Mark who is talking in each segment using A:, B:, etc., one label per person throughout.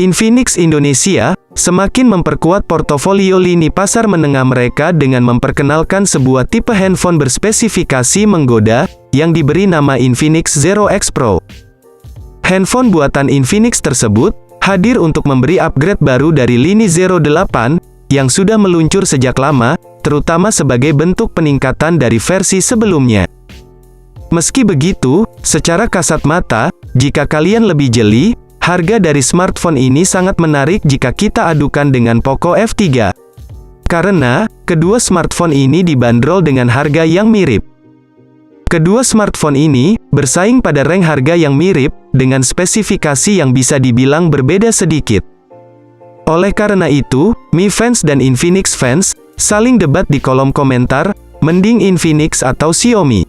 A: Infinix Indonesia semakin memperkuat portofolio lini pasar menengah mereka dengan memperkenalkan sebuah tipe handphone berspesifikasi menggoda yang diberi nama Infinix Zero X Pro. Handphone buatan Infinix tersebut hadir untuk memberi upgrade baru dari lini Zero 8 yang sudah meluncur sejak lama, terutama sebagai bentuk peningkatan dari versi sebelumnya. Meski begitu, secara kasat mata, jika kalian lebih jeli, harga dari smartphone ini sangat menarik jika kita adukan dengan Poco F3. Karena, kedua smartphone ini dibanderol dengan harga yang mirip. Kedua smartphone ini bersaing pada rank harga yang mirip, dengan spesifikasi yang bisa dibilang berbeda sedikit. Oleh karena itu, Mi fans dan Infinix fans saling debat di kolom komentar, mending Infinix atau Xiaomi.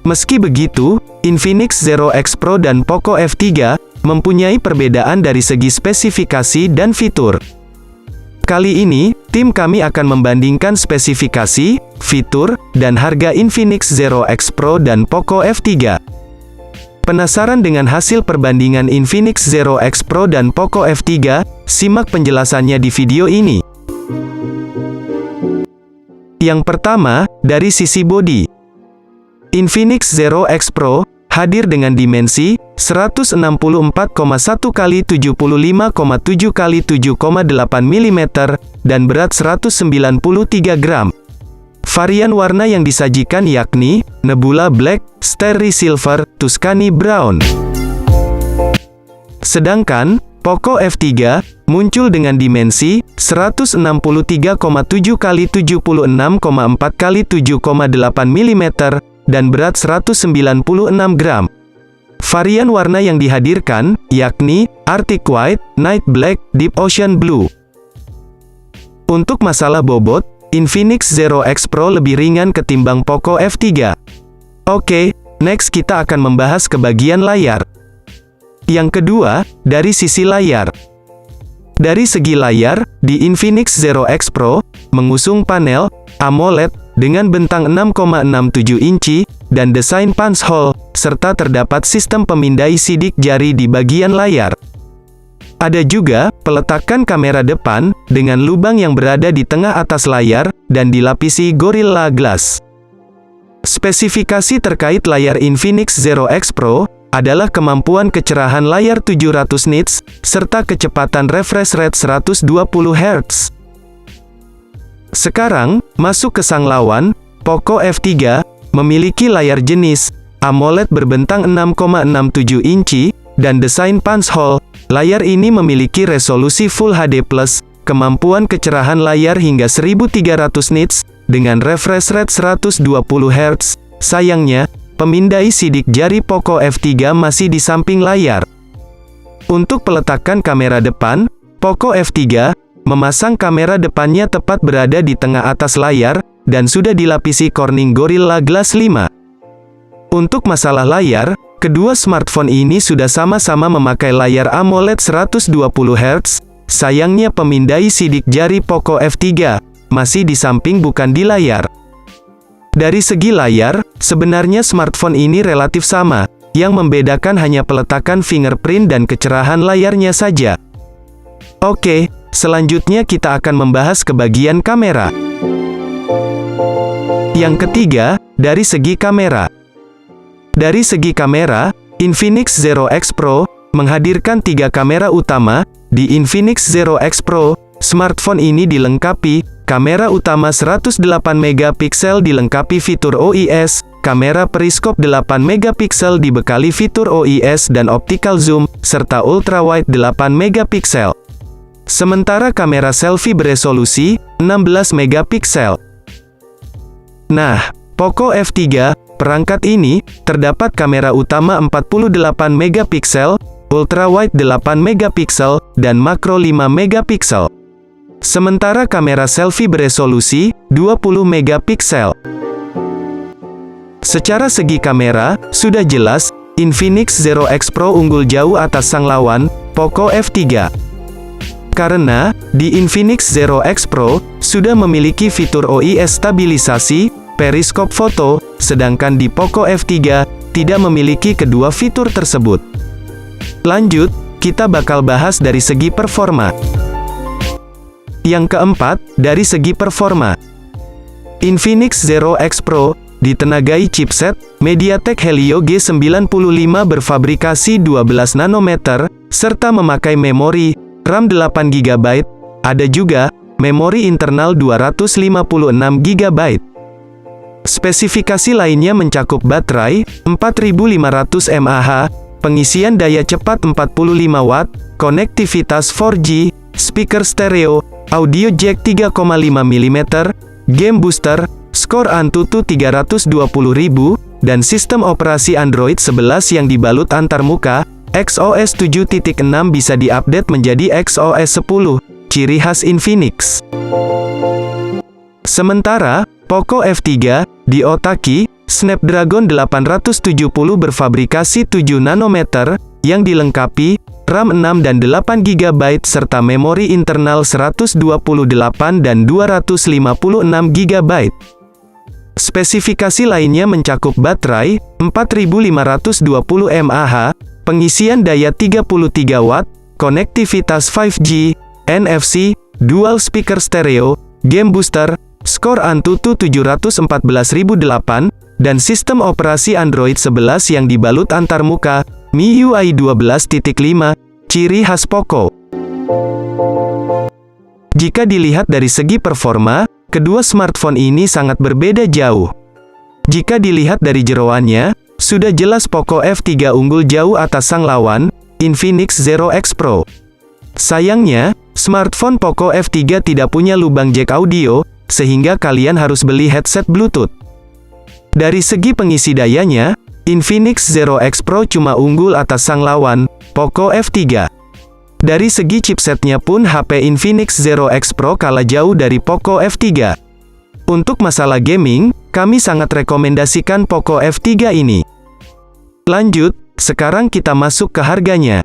A: Meski begitu, Infinix Zero X Pro dan Poco F3 mempunyai perbedaan dari segi spesifikasi dan fitur. Kali ini, tim kami akan membandingkan spesifikasi, fitur, dan harga Infinix Zero X Pro dan Poco F3. Penasaran dengan hasil perbandingan Infinix Zero X Pro dan Poco F3? Simak penjelasannya di video ini. Yang pertama, dari sisi bodi. Infinix Zero X Pro hadir dengan dimensi 164,1 x 75,7 x 7,8 mm dan berat 193 gram. Varian warna yang disajikan yakni Nebula Black, Starry Silver, Tuscany Brown. Sedangkan Poco F3 muncul dengan dimensi 163,7 x 76,4 x 7,8 mm dan berat 196 gram. Varian warna yang dihadirkan, yakni Arctic White, Night Black, Deep Ocean Blue. Untuk masalah bobot, Infinix Zero X Pro lebih ringan ketimbang Poco F3. Oke, next kita akan membahas ke bagian layar. Yang kedua, dari sisi layar. Dari segi layar, di Infinix Zero X Pro mengusung panel AMOLED dengan bentang 6,67 inci, dan desain punch hole, serta terdapat sistem pemindai sidik jari di bagian layar. Ada juga peletakan kamera depan, dengan lubang yang berada di tengah atas layar, dan dilapisi Gorilla Glass. Spesifikasi terkait layar Infinix Zero X Pro adalah kemampuan kecerahan layar 700 nits, serta kecepatan refresh rate 120 Hz. Sekarang, masuk ke sang lawan, Poco F3, memiliki layar jenis AMOLED berbentang 6,67 inci, dan desain punch hole. Layar ini memiliki resolusi Full HD+, kemampuan kecerahan layar hingga 1300 nits, dengan refresh rate 120 Hz. Sayangnya, pemindai sidik jari Poco F3 masih di samping layar. Untuk peletakan kamera depan, Poco F3 memasang kamera depannya tepat berada di tengah atas layar, dan sudah dilapisi Corning Gorilla Glass 5. Untuk masalah layar, kedua smartphone ini sudah sama-sama memakai layar AMOLED 120 Hz, sayangnya pemindai sidik jari Poco F3 masih di samping bukan di layar. Dari segi layar, sebenarnya smartphone ini relatif sama, yang membedakan hanya peletakan fingerprint dan kecerahan layarnya saja. Oke, selanjutnya kita akan membahas ke bagian kamera. Yang ketiga, dari segi kamera. Dari segi kamera, Infinix Zero X Pro menghadirkan 3 kamera utama. Di Infinix Zero X Pro, smartphone ini dilengkapi kamera utama 108 megapiksel dilengkapi fitur OIS, kamera periskop 8 megapiksel dibekali fitur OIS dan optical zoom, serta ultrawide 8 megapiksel. Sementara kamera selfie beresolusi 16 megapiksel. Nah, Poco F3, perangkat ini, terdapat kamera utama 48 megapiksel, ultrawide 8 megapiksel, dan makro 5 megapiksel. Sementara kamera selfie beresolusi 20 megapiksel. Secara segi kamera, sudah jelas, Infinix Zero X Pro unggul jauh atas sang lawan, Poco F3. Karena, di Infinix Zero X Pro, sudah memiliki fitur OIS stabilisasi, periskop foto, sedangkan di Poco F3, tidak memiliki kedua fitur tersebut. Lanjut, kita bakal bahas dari segi performa. Yang keempat, dari segi performa. Infinix Zero X Pro ditenagai chipset MediaTek Helio G95 berfabrikasi 12 nanometer, serta memakai memori RAM 8 GB, ada juga memori internal 256 GB. Spesifikasi lainnya mencakup baterai 4500 mAh, pengisian daya cepat 45 Watt, konektivitas 4G, speaker stereo, audio jack 3,5 mm, game booster, skor Antutu 320.000, dan sistem operasi Android 11 yang dibalut antarmuka. XOS 7.6 bisa diupdate menjadi XOS 10, ciri khas Infinix. Sementara, Poco F3 diotaki Snapdragon 870 berfabrikasi 7 nanometer, yang dilengkapi RAM 6 dan 8 GB serta memori internal 128 dan 256 GB. Spesifikasi lainnya mencakup baterai 4520 mAh, pengisian daya 33 Watt, konektivitas 5G, NFC, dual speaker stereo, game booster, skor Antutu 714.008, dan sistem operasi Android 11 yang dibalut antarmuka, MIUI 12.5, ciri khas Poco. Jika dilihat dari segi performa, kedua smartphone ini sangat berbeda jauh. Jika dilihat dari jeroannya, sudah jelas Poco F3 unggul jauh atas sang lawan, Infinix Zero X Pro. Sayangnya, smartphone Poco F3 tidak punya lubang jack audio, sehingga kalian harus beli headset Bluetooth. Dari segi pengisi dayanya, Infinix Zero X Pro cuma unggul atas sang lawan, Poco F3. Dari segi chipsetnya pun HP Infinix Zero X Pro kalah jauh dari Poco F3. Untuk masalah gaming, kami sangat rekomendasikan Poco F3 ini. Lanjut, sekarang kita masuk ke harganya.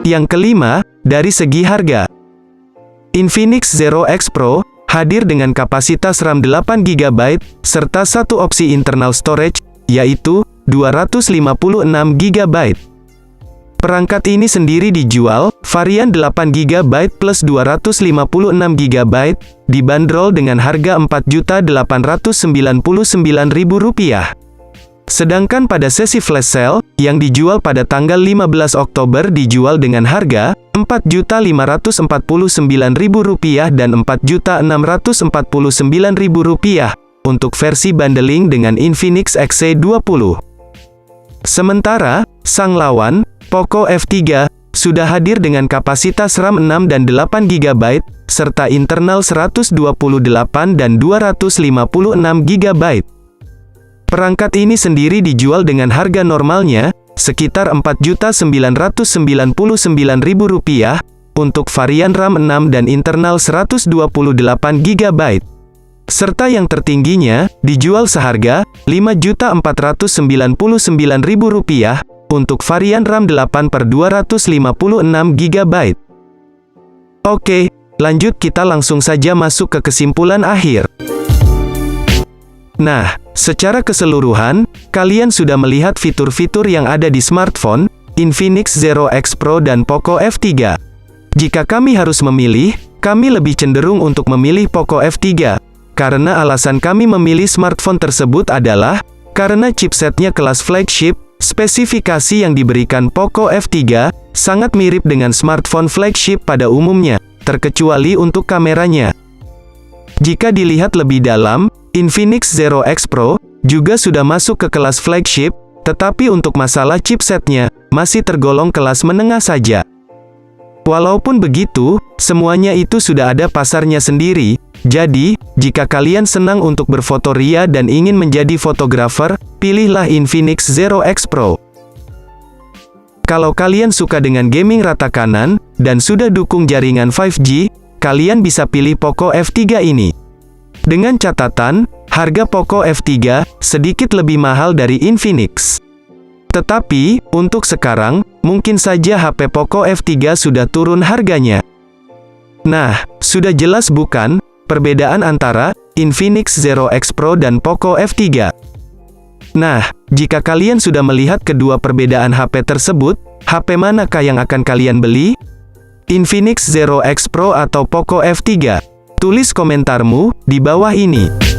A: Yang kelima, dari segi harga. Infinix Zero X Pro hadir dengan kapasitas RAM 8 GB, serta satu opsi internal storage, yaitu 256 GB. Perangkat ini sendiri dijual, varian 8 GB plus 256 GB, dibanderol dengan harga Rp4.899.000. Sedangkan pada sesi flash sale, yang dijual pada tanggal 15 Oktober dijual dengan harga Rp4.549.000 dan Rp4.649.000, untuk versi bundling dengan Infinix XC20. Sementara, sang lawan, Poco F3, sudah hadir dengan kapasitas RAM 6 dan 8 GB, serta internal 128 dan 256 GB. Perangkat ini sendiri dijual dengan harga normalnya, sekitar Rp4.999.000, untuk varian RAM 6 dan internal 128 GB. Serta yang tertingginya, dijual seharga Rp5.499.000, untuk varian RAM 8 per 256 GB. Oke, lanjut kita langsung saja masuk ke kesimpulan akhir. Nah, secara keseluruhan, kalian sudah melihat fitur-fitur yang ada di smartphone, Infinix Zero X Pro dan Poco F3. Jika kami harus memilih, kami lebih cenderung untuk memilih Poco F3, karena alasan kami memilih smartphone tersebut adalah, karena chipsetnya kelas flagship. Spesifikasi yang diberikan Poco F3 sangat mirip dengan smartphone flagship pada umumnya, terkecuali untuk kameranya. Jika dilihat lebih dalam, Infinix Zero X Pro juga sudah masuk ke kelas flagship, tetapi untuk masalah chipsetnya masih tergolong kelas menengah saja. Walaupun begitu, semuanya itu sudah ada pasarnya sendiri. Jadi, jika kalian senang untuk berfoto ria dan ingin menjadi fotografer, pilihlah Infinix Zero X Pro. Kalau kalian suka dengan gaming rata kanan, dan sudah dukung jaringan 5G, kalian bisa pilih Poco F3 ini. Dengan catatan, harga Poco F3 sedikit lebih mahal dari Infinix. Tetapi, untuk sekarang, mungkin saja HP Poco F3 sudah turun harganya. Nah, sudah jelas bukan, perbedaan antara Infinix Zero X Pro dan Poco F3? Nah, jika kalian sudah melihat kedua perbedaan HP tersebut, HP manakah yang akan kalian beli? Infinix Zero X Pro atau Poco F3? Tulis komentarmu di bawah ini.